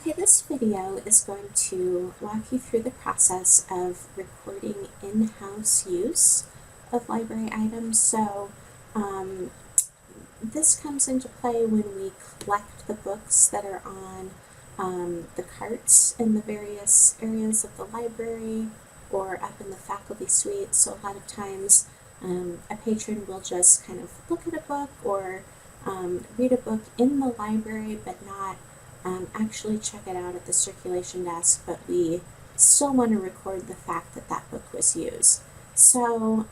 Okay, this video is going to walk you through the process of recording in-house use of library items. This comes into play when we collect the books that are on the carts in the various areas of the library or up in the faculty suite. So a lot of times a patron will just kind of look at a book or read a book in the library but not actually check it out at the circulation desk, but we still want to record the fact that that book was used. So,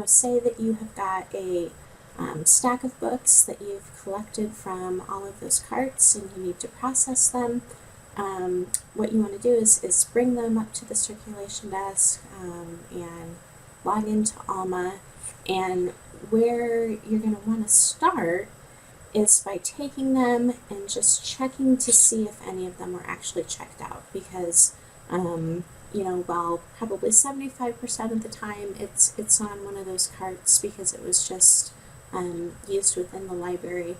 say that you have got a stack of books that you've collected from all of those carts and you need to process them. What you want to do is bring them up to the circulation desk and log into Alma. And where you're going to want to start is by taking them and just checking to see if any of them were actually checked out, because probably 75% of the time it's on one of those carts because it was just used within the library.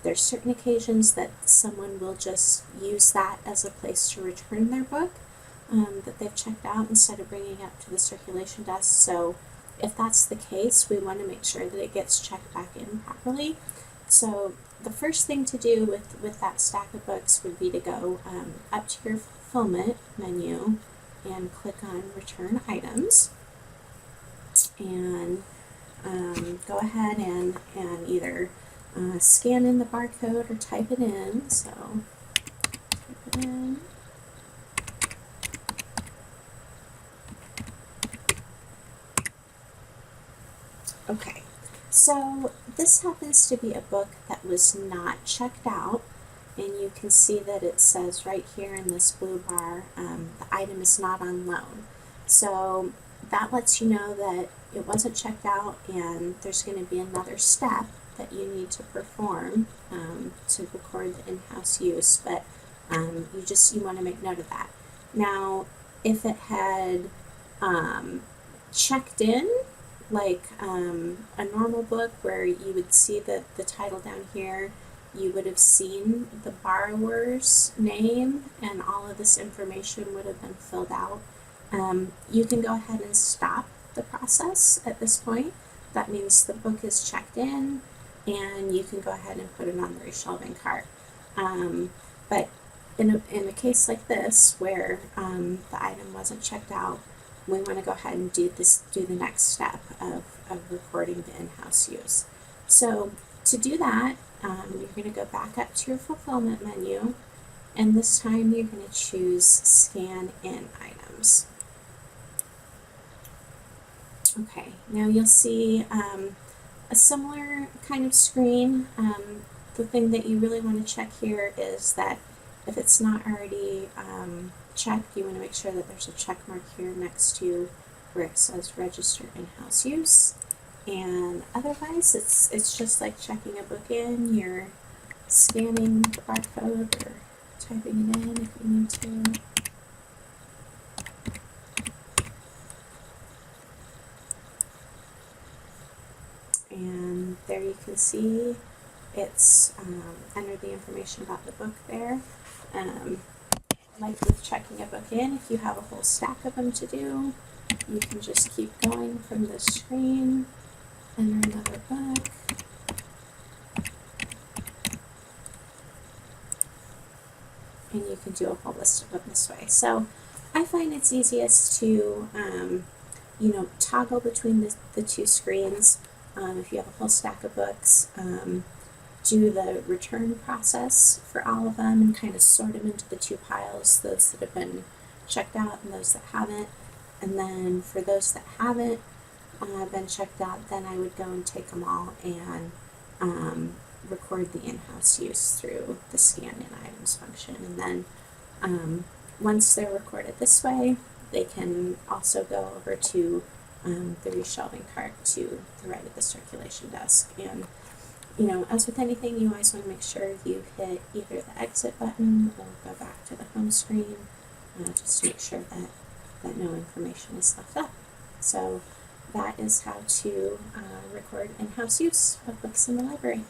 There's certain occasions that someone will just use that as a place to return their book that they've checked out instead of bringing it up to the circulation desk. So if that's the case, we want to make sure that it gets checked back in properly. So the first thing to do with that stack of books would be to go up to your fulfillment menu and click on Return Items, and go ahead and either scan in the barcode or type it in. So type it in. Okay. So this happens to be a book that was not checked out, and you can see that it says right here in this blue bar, the item is not on loan. So that lets you know that it wasn't checked out, and there's going to be another step that you need to perform to record the in-house use, but you want to make note of that. Now, if it had checked in, like a normal book where you would see the title down here, you would have seen the borrower's name and all of this information would have been filled out. You can go ahead and stop the process at this point. That means the book is checked in and you can go ahead and put it on the reshelving cart. But in a case like this where the item wasn't checked out, we want to go ahead and do the next step of recording the in-house use. So to do that, you're going to go back up to your fulfillment menu, and this time you're going to choose Scan In Items. Okay, now you'll see a similar kind of screen. The thing that you really want to check here is that if it's not already checked, you want to make sure that there's a check mark here next to where it says Register In-House Use. And otherwise, it's just like checking a book in. You're scanning the barcode or typing it in if you need to. And there you can see it's entered the information about the book there. Like with checking a book in, if you have a whole stack of them to do, you can just keep going from this screen, enter another book, and you can do a whole list of them this way. So I find it's easiest to toggle between the two screens. If you have a whole stack of books, do the return process for all of them and kind of sort them into the two piles, those that have been checked out and those that haven't. And then for those that haven't been checked out, then I would go and take them all and record the in-house use through the Scan In Items function. And then once they're recorded this way, they can also go over to the reshelving cart to the right of the circulation desk. And as with anything, you always want to make sure you hit either the exit button or go back to the home screen, just to make sure that no information is left up. So that is how to record in-house use of books in the library.